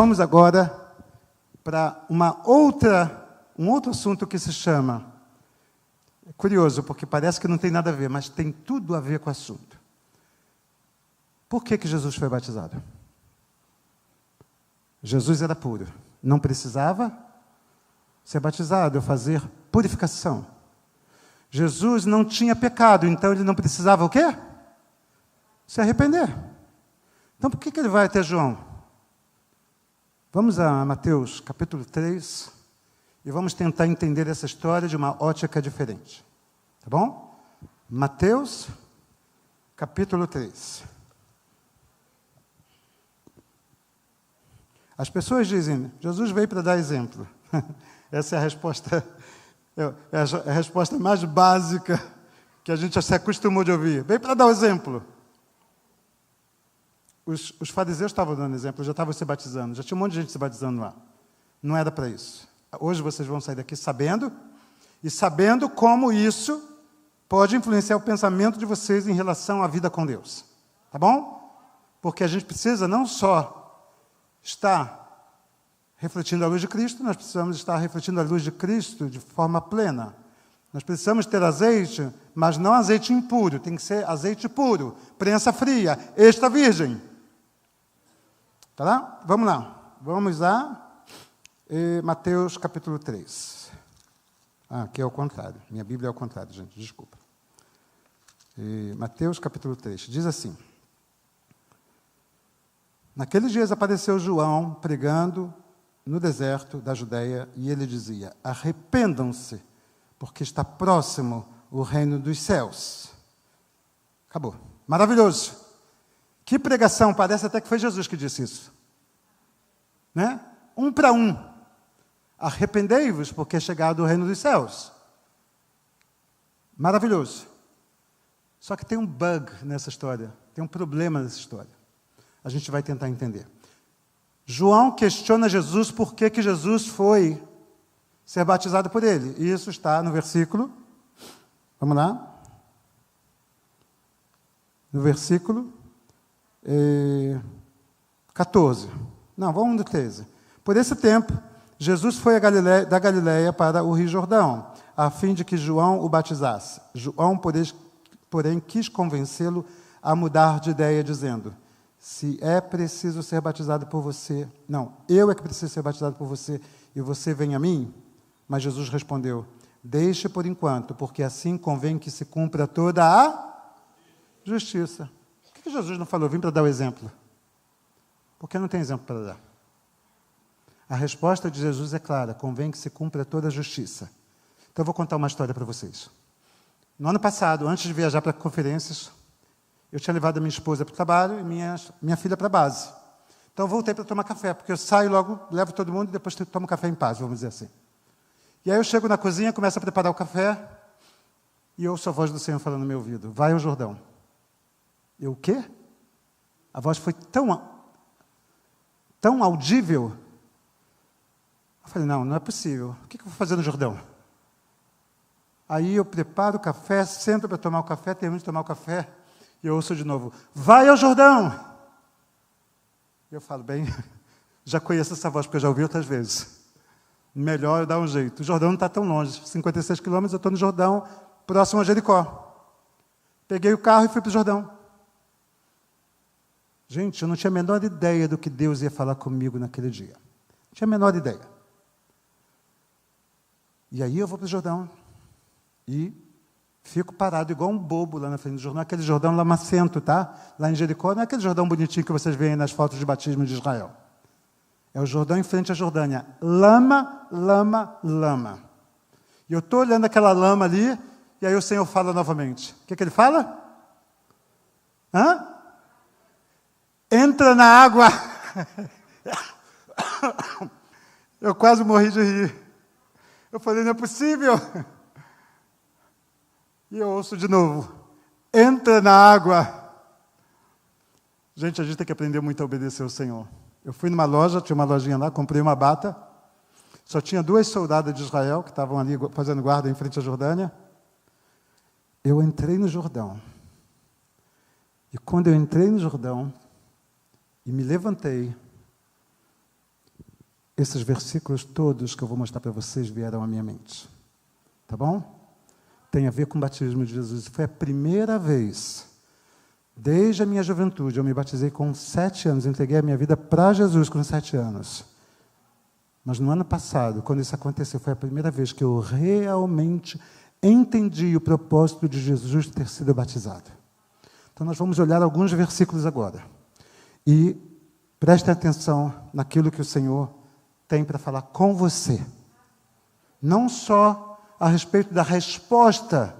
vamos agora para um outro assunto que se chama... É curioso, porque parece que não tem nada a ver, mas tem tudo a ver com o assunto. Por que Jesus foi batizado? Jesus era puro. Não precisava ser batizado, fazer purificação. Jesus não tinha pecado, então ele não precisava o quê? Se arrepender. Então por que ele vai até João? Vamos a Mateus capítulo 3 e vamos tentar entender essa história de uma ótica diferente. Tá bom? Mateus capítulo 3. As pessoas dizem, Jesus veio para dar exemplo. Essa é a resposta, a resposta mais básica que a gente já se acostumou de ouvir. Veio para dar o exemplo. Os fariseus estavam dando exemplo, já estavam se batizando, já tinha um monte de gente se batizando lá. Não era para isso. Hoje vocês vão sair daqui sabendo como isso pode influenciar o pensamento de vocês em relação à vida com Deus. Tá bom? Porque a gente precisa não só estar refletindo a luz de Cristo, nós precisamos estar refletindo a luz de Cristo de forma plena. Nós precisamos ter azeite, mas não azeite impuro, tem que ser azeite puro, prensa fria, extra virgem. Tá lá? Vamos lá. Vamos a Mateus capítulo 3. Aqui é o contrário. Minha Bíblia é ao contrário, gente, desculpa. Mateus capítulo 3. Diz assim: Naqueles dias apareceu João pregando no deserto da Judeia, e ele dizia: arrependam-se, porque está próximo o reino dos céus. Acabou. Maravilhoso. Que pregação, parece até que foi Jesus que disse isso. Né? Um para um. Arrependei-vos, porque é chegado o reino dos céus. Maravilhoso. Só que tem um bug nessa história, tem um problema nessa história. A gente vai tentar entender. João questiona Jesus por que Jesus foi ser batizado por ele. E isso está no versículo, vamos lá, no versículo 14. Não, vamos no 13. Por esse tempo, Jesus foi da Galileia para o Rio Jordão, a fim de que João o batizasse. João, porém, quis convencê-lo a mudar de ideia, dizendo: se é preciso ser batizado por você... Não, eu é que preciso ser batizado por você, e você vem a mim? Mas Jesus respondeu: deixe por enquanto, porque assim convém que se cumpra toda a justiça. Por que Jesus não falou: vim para dar o exemplo? Porque não tem exemplo para dar. A resposta de Jesus é clara: convém que se cumpra toda a justiça. Então eu vou contar uma história para vocês. No ano passado, antes de viajar para conferências, eu tinha levado a minha esposa para o trabalho e minha filha para a base. Então eu voltei para tomar café, porque eu saio logo, levo todo mundo e depois tomo café em paz, vamos dizer assim. E aí eu chego na cozinha, começo a preparar o café e ouço a voz do Senhor falando no meu ouvido: vai ao Jordão. Eu, o quê? A voz foi tão audível. Eu falei: não é possível. O que eu vou fazer no Jordão? Aí eu preparo o café, sento para tomar o café, termino de tomar o café, e eu ouço de novo: vai ao Jordão! E eu falo: bem, já conheço essa voz, porque eu já ouvi outras vezes. Melhor eu dar um jeito. O Jordão não está tão longe, 56 quilômetros, eu estou no Jordão, próximo a Jericó. Peguei o carro e fui para o Jordão. Gente, eu não tinha a menor ideia do que Deus ia falar comigo naquele dia. Não tinha a menor ideia. E aí eu vou para o Jordão e fico parado igual um bobo lá na frente do Jordão. Aquele Jordão lamacento, tá? Lá em Jericó, não é aquele Jordão bonitinho que vocês veem nas fotos de batismo de Israel. É o Jordão em frente à Jordânia. Lama, lama, lama. E eu estou olhando aquela lama ali, e aí o Senhor fala novamente. O que ele fala? Entra na água. Eu quase morri de rir. Eu falei: não é possível. E eu ouço de novo: entra na água. Gente, a gente tem que aprender muito a obedecer ao Senhor. Eu fui numa loja, tinha uma lojinha lá, comprei uma bata. Só tinha 2 soldadas de Israel que estavam ali fazendo guarda em frente à Jordânia. Eu entrei no Jordão. E quando eu entrei no Jordão e me levantei, esses versículos todos que eu vou mostrar para vocês vieram à minha mente. Tá bom? Tem a ver com o batismo de Jesus. Foi a primeira vez, desde a minha juventude, eu me batizei com 7 anos, entreguei a minha vida para Jesus com 7 anos. Mas no ano passado, quando isso aconteceu, foi a primeira vez que eu realmente entendi o propósito de Jesus ter sido batizado. Então nós vamos olhar alguns versículos agora. E prestem atenção naquilo que o Senhor tem para falar com você. Não só a respeito da resposta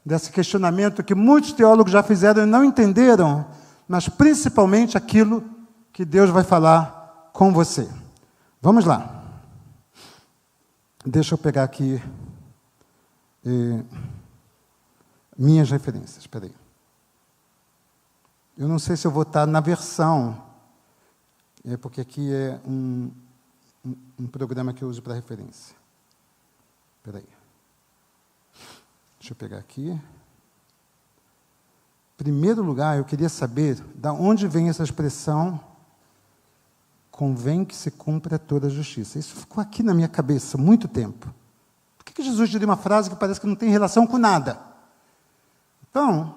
desse questionamento que muitos teólogos já fizeram e não entenderam, mas principalmente aquilo que Deus vai falar com você. Vamos lá. Deixa eu pegar aqui minhas referências. Espera aí. Eu não sei se eu vou estar na versão, porque aqui é um programa que eu uso para referência. Espera aí. Deixa eu pegar aqui. Em primeiro lugar, eu queria saber de onde vem essa expressão convém que se cumpra toda a justiça. Isso ficou aqui na minha cabeça há muito tempo. Por que Jesus diria uma frase que parece que não tem relação com nada? Então,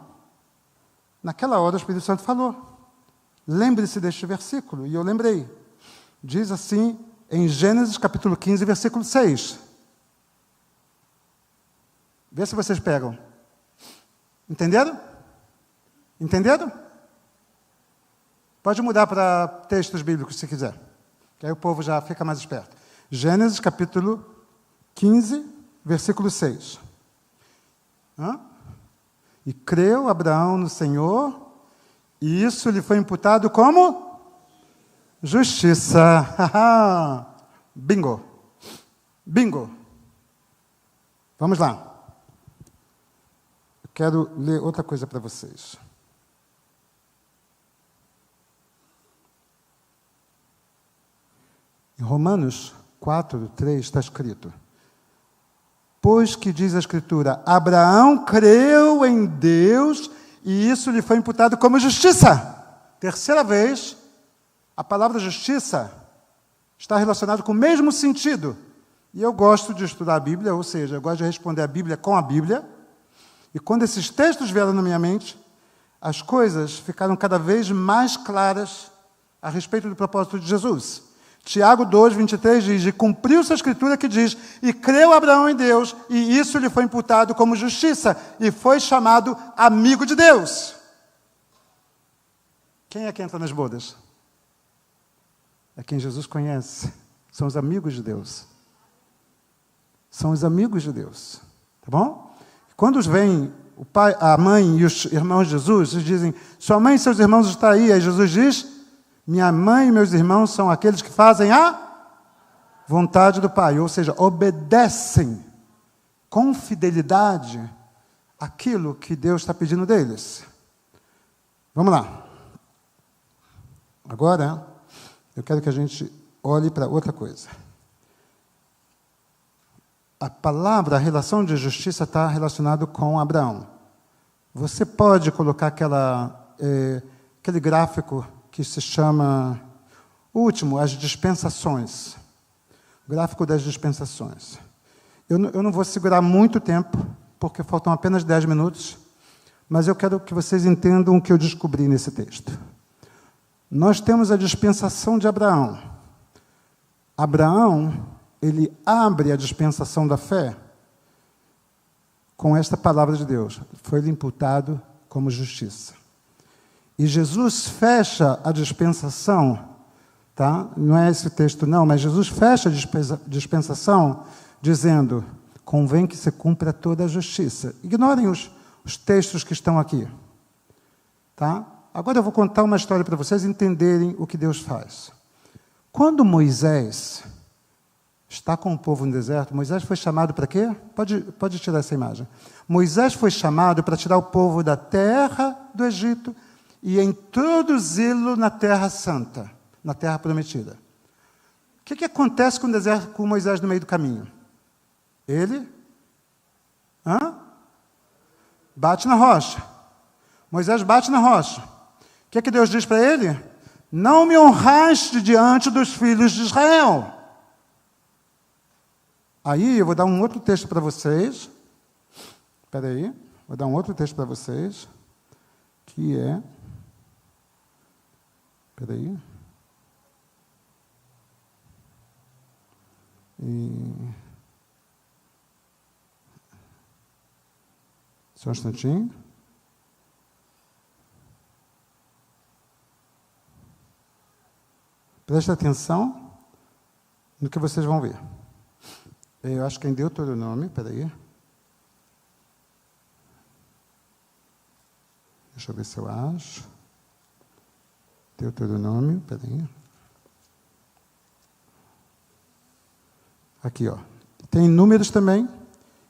naquela hora o Espírito Santo falou. Lembre-se deste versículo. E eu lembrei. Diz assim, em Gênesis capítulo 15, versículo 6. Vê se vocês pegam. Entenderam? Entenderam? Pode mudar para textos bíblicos, se quiser. Que aí o povo já fica mais esperto. Gênesis capítulo 15, versículo 6. E creu Abraão no Senhor, e isso lhe foi imputado como justiça. Bingo. Bingo. Vamos lá. Eu quero ler outra coisa para vocês. Em Romanos 4, 3 está escrito: pois que diz a Escritura, Abraão creu em Deus e isso lhe foi imputado como justiça. Terceira vez, a palavra justiça está relacionada com o mesmo sentido. E eu gosto de estudar a Bíblia, ou seja, eu gosto de responder a Bíblia com a Bíblia. E quando esses textos vieram na minha mente, as coisas ficaram cada vez mais claras a respeito do propósito de Jesus. Tiago 2, 23 diz, e cumpriu-se a Escritura que diz, e creu Abraão em Deus, e isso lhe foi imputado como justiça, e foi chamado amigo de Deus. Quem é que entra nas bodas? É quem Jesus conhece. São os amigos de Deus. São os amigos de Deus. Tá bom? Quando vem o pai, a mãe e os irmãos de Jesus, eles dizem, sua mãe e seus irmãos estão aí. Aí Jesus diz, minha mãe e meus irmãos são aqueles que fazem a vontade do Pai, ou seja, obedecem com fidelidade aquilo que Deus está pedindo deles. Vamos lá. Agora, eu quero que a gente olhe para outra coisa. A palavra, a relação de justiça está relacionada com Abraão. Você pode colocar aquele gráfico que se chama, o último, as dispensações. O gráfico das dispensações. Eu não vou segurar muito tempo, porque faltam apenas 10 minutos, mas eu quero que vocês entendam o que eu descobri nesse texto. Nós temos a dispensação de Abraão. Abraão, ele abre a dispensação da fé com esta palavra de Deus. Foi-lhe imputado como justiça. E Jesus fecha a dispensação, tá? Não é esse texto não, mas Jesus fecha a dispensação dizendo, convém que se cumpra toda a justiça. Ignorem os textos que estão aqui. Tá? Agora eu vou contar uma história para vocês entenderem o que Deus faz. Quando Moisés está com o povo no deserto, Moisés foi chamado para quê? Pode tirar essa imagem. Moisés foi chamado para tirar o povo da terra do Egito e introduzi-lo na terra santa, na terra prometida. O que acontece com o deserto, com Moisés no meio do caminho? Ele bate na rocha. Moisés bate na rocha. O que Deus diz para ele? Não me honraste diante dos filhos de Israel. Aí eu vou dar um outro texto para vocês. Espera aí. Vou dar um outro texto para vocês. Que é... Espera aí. Só um instantinho. Preste atenção no que vocês vão ver. Eu acho que é em Deuteronômio, peraí. Deixa eu ver se eu acho. Deuteronômio, peraí. Aqui, ó. Tem Números também,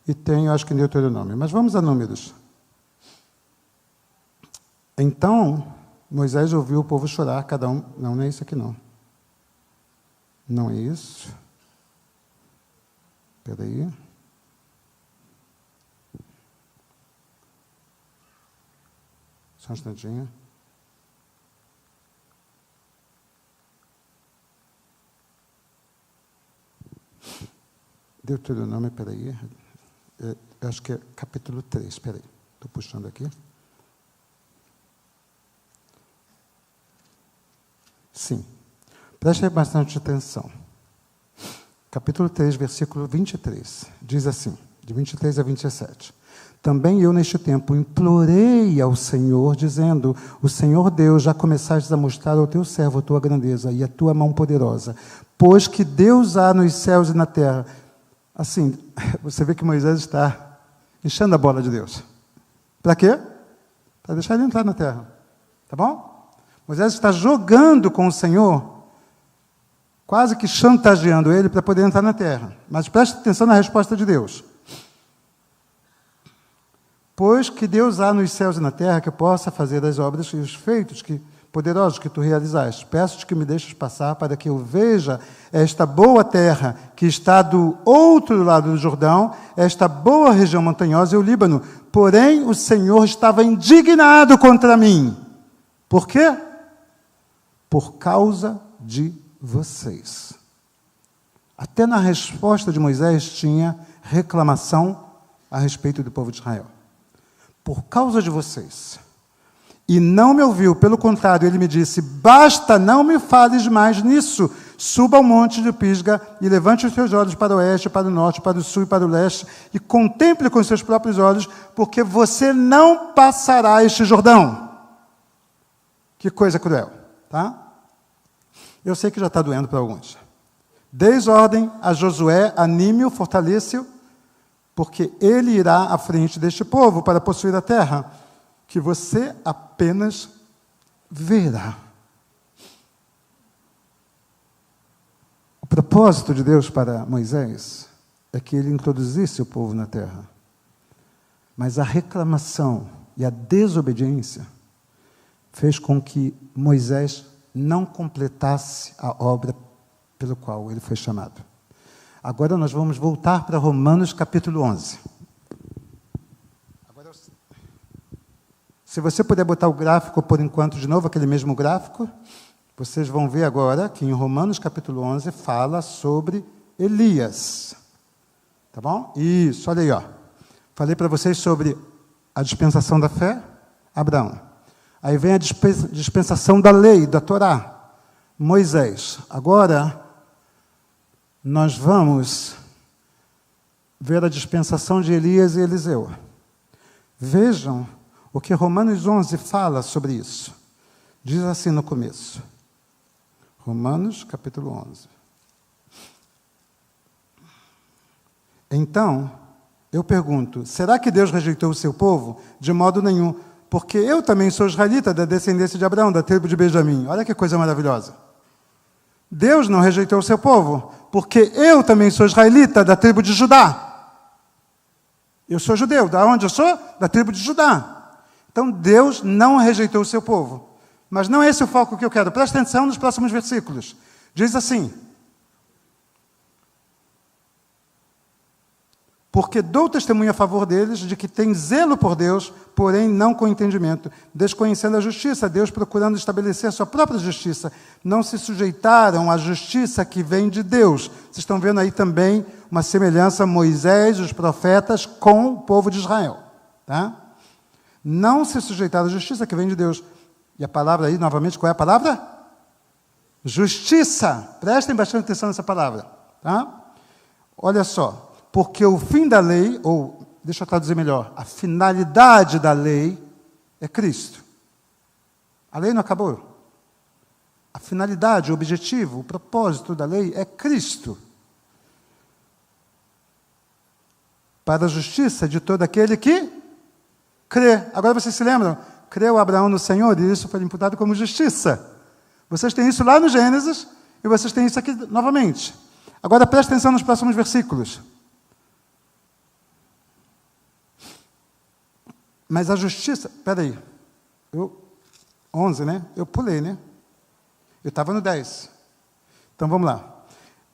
e tem, eu acho que em Deuteronômio. Mas vamos a Números. Então, Moisés ouviu o povo chorar, cada um... Não é isso aqui, não. Não é isso. Espera aí. Só um instantinho. Deuteronômio, espera aí. Eu acho que é capítulo 3, espera aí. Estou puxando aqui. Sim. Preste bastante atenção. Capítulo 3, versículo 23. Diz assim, de 23 a 27. Também eu, neste tempo, implorei ao Senhor, dizendo, o Senhor Deus, já começaste a mostrar ao teu servo a tua grandeza e a tua mão poderosa, pois que Deus há nos céus e na terra. Assim, você vê que Moisés está enchendo a bola de Deus. Para quê? Para deixar ele entrar na terra. Tá bom? Moisés está jogando com o Senhor, quase que chantageando ele para poder entrar na terra. Mas preste atenção na resposta de Deus. Pois que Deus há nos céus e na terra que possa fazer as obras e os feitos poderosos que tu realizaste. Peço-te que me deixes passar para que eu veja esta boa terra que está do outro lado do Jordão, esta boa região montanhosa e o Líbano. Porém, o Senhor estava indignado contra mim. Por quê? Por causa de vocês. Até na resposta de Moisés tinha reclamação a respeito do povo de Israel. Por causa de vocês. E não me ouviu, pelo contrário, ele me disse, basta, não me fales mais nisso. Suba ao monte de Pisga e levante os seus olhos para o oeste, para o norte, para o sul e para o leste e contemple com seus próprios olhos, porque você não passará este Jordão. Que coisa cruel, tá? Eu sei que já está doendo para alguns. Deis ordem a Josué, anime-o, fortaleça-o, porque ele irá à frente deste povo para possuir a terra, que você apenas verá. O propósito de Deus para Moisés é que ele introduzisse o povo na terra. Mas a reclamação e a desobediência fez com que Moisés não completasse a obra pelo qual ele foi chamado. Agora nós vamos voltar para Romanos capítulo 11. Agora, se você puder botar o gráfico por enquanto de novo, aquele mesmo gráfico, vocês vão ver agora que em Romanos capítulo 11 fala sobre Elias. Tá bom? Isso, olha aí, ó. Falei para vocês sobre a dispensação da fé, Abraão. Aí vem a dispensação da lei, da Torá, Moisés. Agora, nós vamos ver a dispensação de Elias e Eliseu. Vejam o que Romanos 11 fala sobre isso. Diz assim no começo. Romanos, capítulo 11. Então, eu pergunto, será que Deus rejeitou o seu povo? De modo nenhum. Porque eu também sou israelita, da descendência de Abraão, da tribo de Benjamim. Olha que coisa maravilhosa. Deus não rejeitou o seu povo, porque eu também sou israelita, da tribo de Judá. Eu sou judeu. Da onde eu sou? Da tribo de Judá. Então, Deus não rejeitou o seu povo. Mas não é esse o foco que eu quero. Presta atenção nos próximos versículos. Diz assim, porque dou testemunho a favor deles de que têm zelo por Deus, porém não com entendimento, desconhecendo a justiça, Deus procurando estabelecer a sua própria justiça, não se sujeitaram à justiça que vem de Deus. Vocês estão vendo aí também uma semelhança Moisés, os profetas, com o povo de Israel. Tá? Não se sujeitar à justiça que vem de Deus. E a palavra aí, novamente, qual é a palavra? Justiça. Prestem bastante atenção nessa palavra. Tá? Olha só. Porque o fim da lei, ou, deixa eu traduzir melhor, a finalidade da lei é Cristo. A lei não acabou. A finalidade, o objetivo, o propósito da lei é Cristo. Para a justiça de todo aquele que crê. Agora vocês se lembram? Creu Abraão no Senhor e isso foi imputado como justiça. Vocês têm isso lá no Gênesis e vocês têm isso aqui novamente. Agora preste atenção nos próximos versículos. Mas a justiça... Espera aí. 11, né? Eu pulei, né? Eu estava no 10. Então, vamos lá.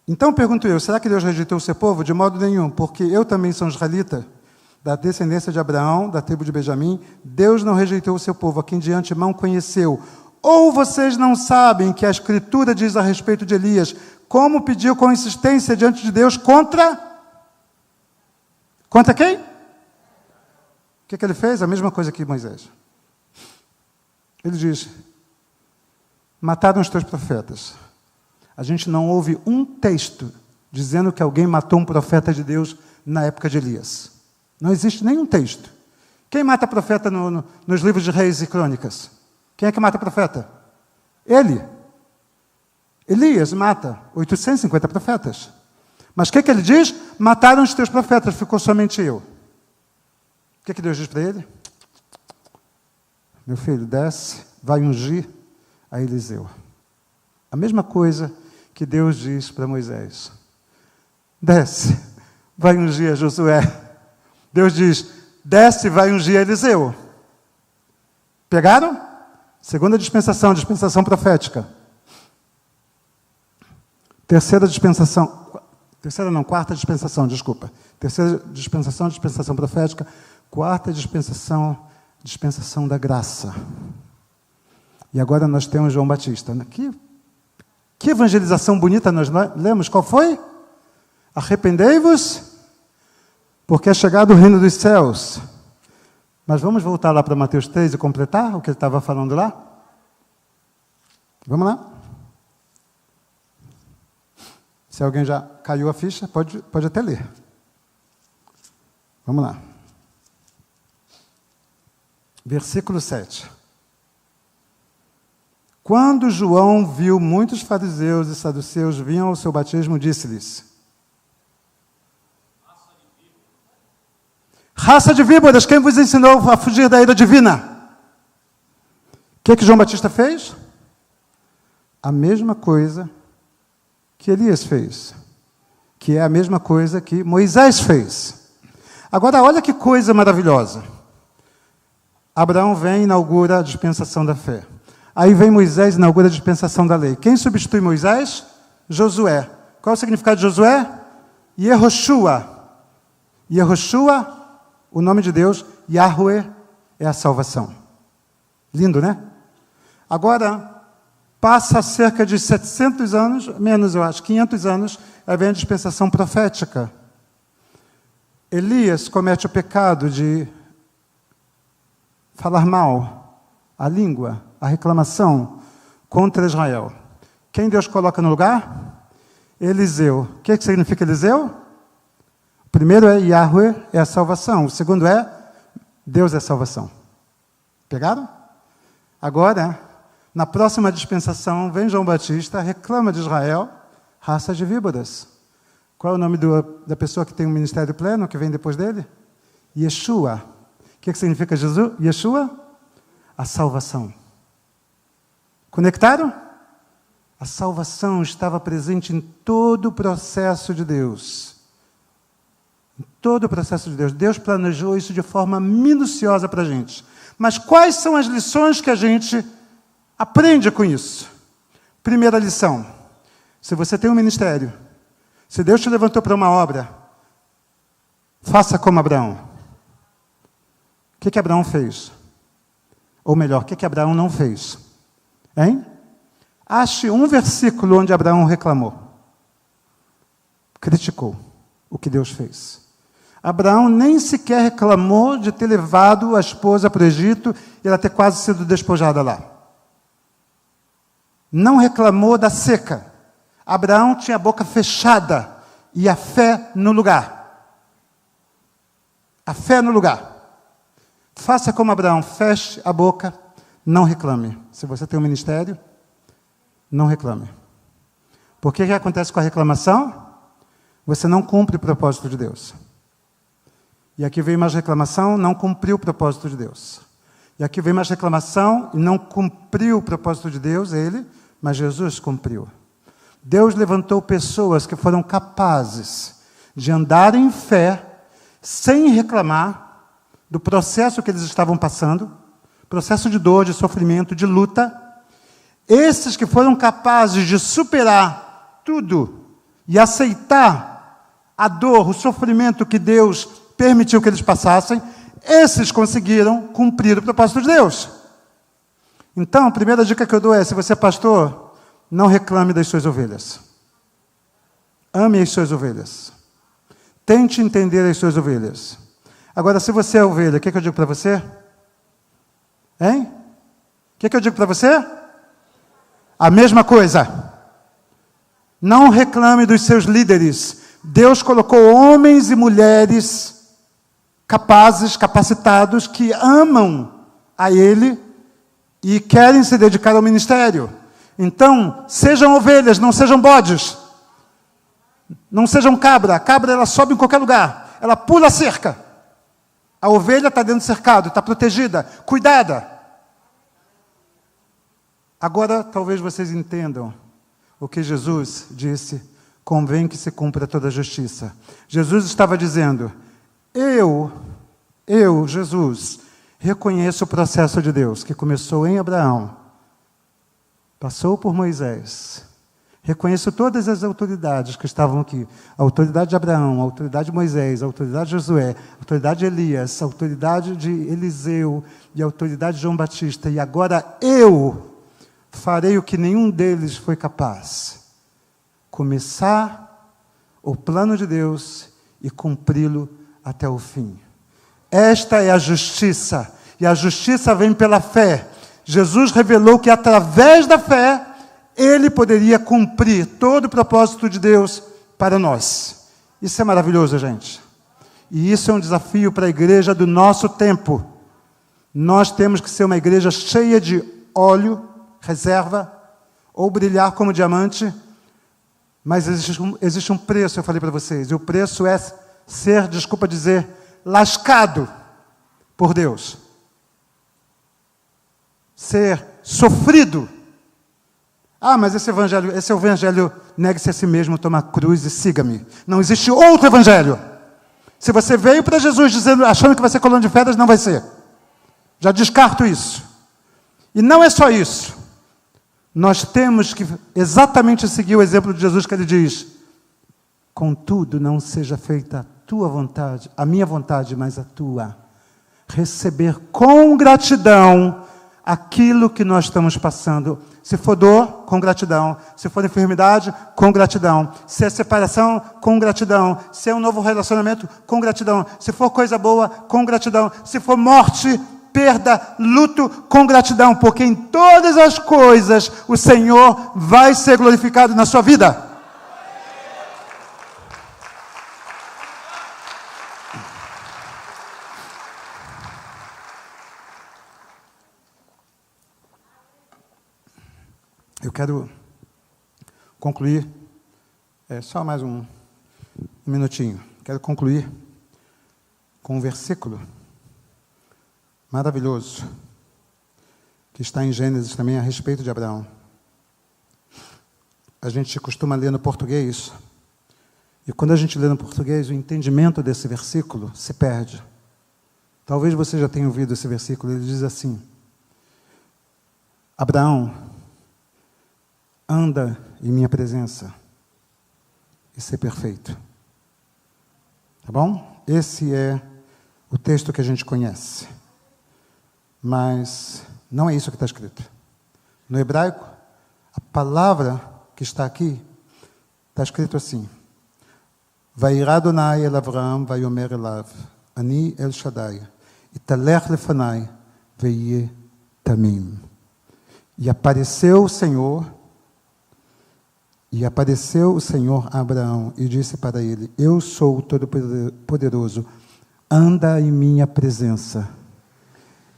Então, pergunto eu, será que Deus rejeitou o seu povo? De modo nenhum, porque eu também sou israelita, da descendência de Abraão, da tribo de Benjamim. Deus não rejeitou o seu povo, a quem de antemão conheceu. Ou vocês não sabem que a Escritura diz a respeito de Elias, como pediu com insistência diante de Deus contra... Contra quem? O que ele fez? A mesma coisa que Moisés. Ele diz, mataram os teus profetas. A gente não ouve um texto dizendo que alguém matou um profeta de Deus na época de Elias. Não existe nenhum texto. Quem mata profeta nos livros de Reis e Crônicas? Quem é que mata profeta? Ele. Elias mata 850 profetas. Mas o que ele diz? Mataram os teus profetas, ficou somente eu. O que Deus diz para ele? Meu filho, desce, vai ungir a Eliseu. A mesma coisa que Deus diz para Moisés. Desce, vai ungir a Josué. Deus diz, desce, vai ungir a Eliseu. Pegaram? Segunda dispensação, dispensação profética. Quarta dispensação, desculpa. Terceira dispensação, dispensação profética. Quarta dispensação, dispensação da graça. E agora nós temos João Batista. Que evangelização bonita nós lemos. Qual foi? Arrependei-vos, porque é chegado o reino dos céus. Mas vamos voltar lá para Mateus 3 e completar o que ele estava falando lá? Vamos lá? Se alguém já caiu a ficha, pode até ler. Vamos lá. Versículo 7. Quando João viu muitos fariseus e saduceus vinham ao seu batismo, disse-lhes: Raça de víboras, quem vos ensinou a fugir da ira divina? O que João Batista fez? A mesma coisa que Elias fez, que é a mesma coisa que Moisés fez. Agora, olha que coisa maravilhosa. Abraão vem e inaugura a dispensação da fé. Aí vem Moisés e inaugura a dispensação da lei. Quem substitui Moisés? Josué. Qual é o significado de Josué? Yehoshua. Yehoshua, o nome de Deus, Yahweh é a salvação. Lindo, né? Agora, passa cerca de 700 anos, menos eu acho, 500 anos, aí vem a dispensação profética. Elias comete o pecado de falar mal, a língua, a reclamação contra Israel. Quem Deus coloca no lugar? Eliseu. O que significa Eliseu? O primeiro é Yahweh, é a salvação. O segundo é Deus é a salvação. Pegaram? Agora, na próxima dispensação, vem João Batista, reclama de Israel, raça de víboras. Qual é o nome da pessoa que tem um ministério pleno, que vem depois dele? Yeshua. O que significa Jesus? Yeshua? A salvação. Conectaram? A salvação estava presente em todo o processo de Deus. Em todo o processo de Deus. Deus planejou isso de forma minuciosa para a gente. Mas quais são as lições que a gente aprende com isso? Primeira lição. Se você tem um ministério, se Deus te levantou para uma obra, faça como Abraão. O que Abraão fez? Ou melhor, o que Abraão não fez? Hein? Ache um versículo onde Abraão reclamou, criticou. o que Deus fez. Abraão nem sequer reclamou de ter levado a esposa para o Egito e ela ter quase sido despojada lá. Não reclamou da seca. Abraão tinha a boca fechada e a fé no lugar. A fé no lugar. Faça como Abraão, feche a boca, não reclame. Se você tem um ministério, não reclame. Porque o que acontece com a reclamação? Você não cumpre o propósito de Deus. E aqui veio mais reclamação, não cumpriu o propósito de Deus. E aqui veio mais reclamação e não cumpriu o propósito de Deus, mas Jesus cumpriu. Deus levantou pessoas que foram capazes de andar em fé, sem reclamar do processo que eles estavam passando, processo de dor, de sofrimento, de luta. Esses que foram capazes de superar tudo e aceitar a dor, o sofrimento que Deus permitiu que eles passassem, esses conseguiram cumprir o propósito de Deus. Então, a primeira dica que eu dou é, se você é pastor, não reclame das suas ovelhas. Ame as suas ovelhas. Tente entender as suas ovelhas. Agora, se você é ovelha, o que eu digo para você? Hein? O que eu digo para você? A mesma coisa. Não reclame dos seus líderes. Deus colocou homens e mulheres capazes, capacitados, que amam a Ele e querem se dedicar ao ministério. Então, sejam ovelhas, não sejam bodes. Não sejam cabra. A cabra, ela sobe em qualquer lugar. Ela pula a cerca. A ovelha está dentro do cercado, está protegida, cuidada. Agora, talvez vocês entendam o que Jesus disse, convém que se cumpra toda a justiça. Jesus estava dizendo, eu, Jesus, reconheço o processo de Deus, que começou em Abraão, passou por Moisés. Reconheço todas as autoridades que estavam aqui. A autoridade de Abraão, a autoridade de Moisés, a autoridade de Josué, a autoridade de Elias, a autoridade de Eliseu e a autoridade de João Batista. E agora eu farei o que nenhum deles foi capaz. Começar o plano de Deus e cumpri-lo até o fim. Esta é a justiça. E a justiça vem pela fé. Jesus revelou que através da fé Ele poderia cumprir todo o propósito de Deus para nós. Isso é maravilhoso, gente. E isso é um desafio para a igreja do nosso tempo. Nós temos que ser uma igreja cheia de óleo, reserva, ou brilhar como diamante. Mas existe um preço, eu falei para vocês. E o preço é ser, desculpa dizer, lascado por Deus. Ser sofrido. Ah, mas esse é o evangelho, negue-se a si mesmo, toma a cruz e siga-me. Não existe outro evangelho. Se você veio para Jesus dizendo, achando que vai ser coluna de férias, não vai ser. Já descarto isso. E não é só isso. Nós temos que exatamente seguir o exemplo de Jesus que ele diz, contudo, não seja feita a tua vontade, a minha vontade, mas a tua. Receber com gratidão aquilo que nós estamos passando. Se for dor, com gratidão. Se for enfermidade, com gratidão. Se é separação, com gratidão. Se é um novo relacionamento, com gratidão. Se for coisa boa, com gratidão. Se for morte, perda, luto, com gratidão. Porque em todas as coisas, o Senhor vai ser glorificado na sua vida. Eu quero concluir, só mais um minutinho. Quero concluir com um versículo maravilhoso, que está em Gênesis também a respeito de Abraão. A gente costuma ler no português, e quando a gente lê no português, o entendimento desse versículo se perde. Talvez você já tenha ouvido esse versículo, ele diz assim, Abraão, anda em minha presença e ser perfeito. Tá bom? Esse é o texto que a gente conhece. Mas não é isso que está escrito. No hebraico, a palavra que está aqui, está escrito assim, ויירא אדוני אל אברהם ויאמר אליו, אני אל שדי, התהלך לפני ויהיה תמים. E apareceu o Senhor a Abraão e disse para ele, eu sou o Todo-Poderoso, anda em minha presença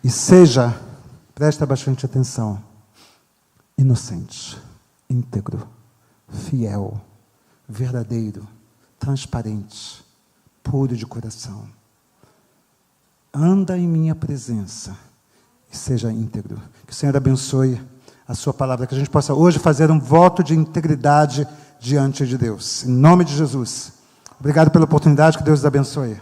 e seja, presta bastante atenção, inocente, íntegro, fiel, verdadeiro, transparente, puro de coração. Anda em minha presença e seja íntegro. Que o Senhor abençoe a sua palavra, que a gente possa hoje fazer um voto de integridade diante de Deus. Em nome de Jesus. Obrigado pela oportunidade, que Deus os abençoe.